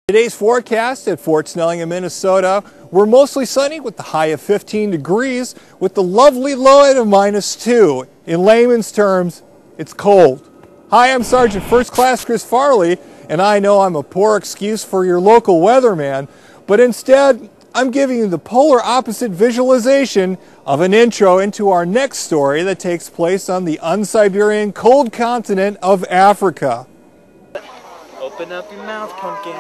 Today's forecast at Fort Snelling, Minnesota, we're mostly sunny with the high of 15 degrees with the lovely low end of -2. In layman's terms, it's cold. Hi, I'm Sergeant First Class Chris Farley, and I know I'm a poor excuse for your local weatherman, but instead, I'm giving you the polar opposite visualization of an intro into our next story that takes place on the un-Siberian cold continent of Africa. Open up your mouth, pumpkin.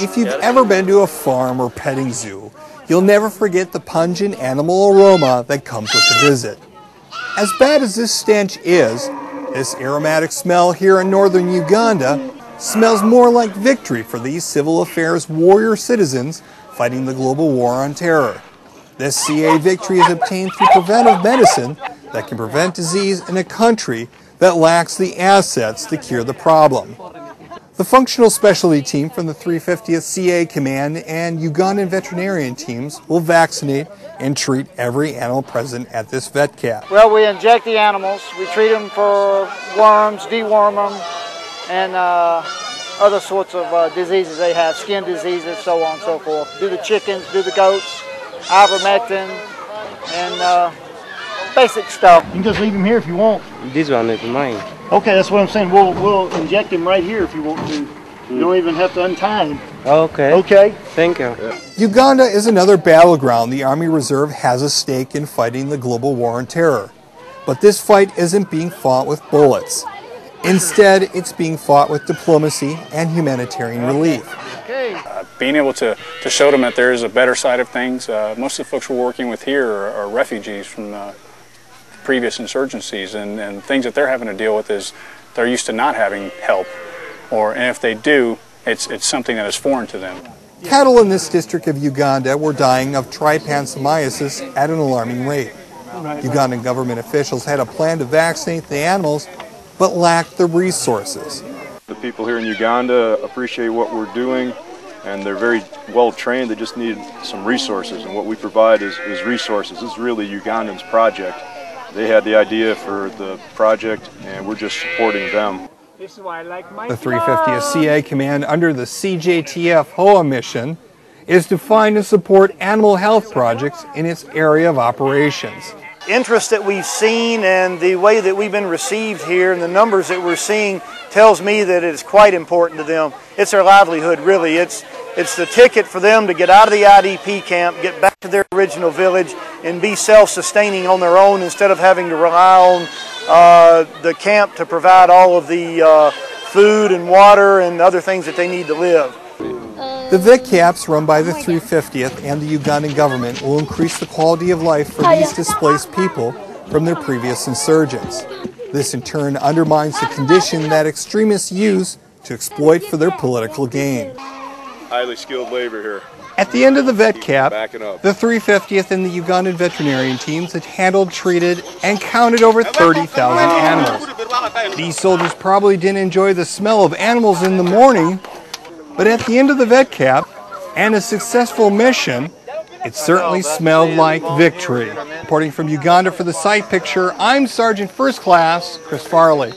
If you've ever been to a farm or petting zoo, you'll never forget the pungent animal aroma that comes with the visit. As bad as this stench is, this aromatic smell here in northern Uganda smells more like victory for these civil affairs warrior citizens fighting the global war on terror. This CA victory is obtained through preventive medicine that can prevent disease in a country that lacks the assets to cure the problem. The functional specialty team from the 350th CA Command and Ugandan Veterinarian teams will vaccinate and treat every animal present at this VETCAP. Well, we inject the animals, we treat them for worms, deworm them, and other sorts of diseases they have, skin diseases, so on and so forth. Do the chickens, do the goats, ivermectin, and basic stuff. You can just leave him here if you want. This one is mine. Okay, that's what I'm saying. We'll inject him right here if you want to. You don't even have to untie him. Okay. Okay? Thank you. Uganda is another battleground the Army Reserve has a stake in fighting the global war on terror. But this fight isn't being fought with bullets. Instead, it's being fought with diplomacy and humanitarian relief. Being able to show them that there is a better side of things. Most of the folks we're working with here are refugees from previous insurgencies, and things that they're having to deal with is they're used to not having help, and if they do, it's something that is foreign to them. Cattle in this district of Uganda were dying of trypanosomiasis at an alarming rate. Ugandan government officials had a plan to vaccinate the animals, but lacked the resources. The people here in Uganda appreciate what we're doing, and they're very well trained. They just need some resources, and what we provide is resources. This is really Ugandans' project. They had the idea for the project, and we're just supporting them. This is why I like my The 350th CA Command under the CJTF HOA mission is to find and support animal health projects in its area of operations. interest that we've seen and the way that we've been received here and the numbers that we're seeing tells me that it is quite important to them. It's their livelihood, really. It's the ticket for them to get out of the IDP camp, get back to their original village, and be self-sustaining on their own instead of having to rely on the camp to provide all of the food and water and other things that they need to live. The VETCAPs run by the 350th and the Ugandan government will increase the quality of life for these displaced people from their previous insurgents. This in turn undermines the condition that extremists use to exploit for their political gain. Highly skilled labor here. At the end of the VETCAP, the 350th and the Ugandan Veterinarian teams had handled, treated, and counted over 30,000 animals. These soldiers probably didn't enjoy the smell of animals in the morning, but at the end of the VETCAP and a successful mission, it certainly smelled like victory. Reporting from Uganda for the Site Picture, I'm Sergeant First Class Chris Farley.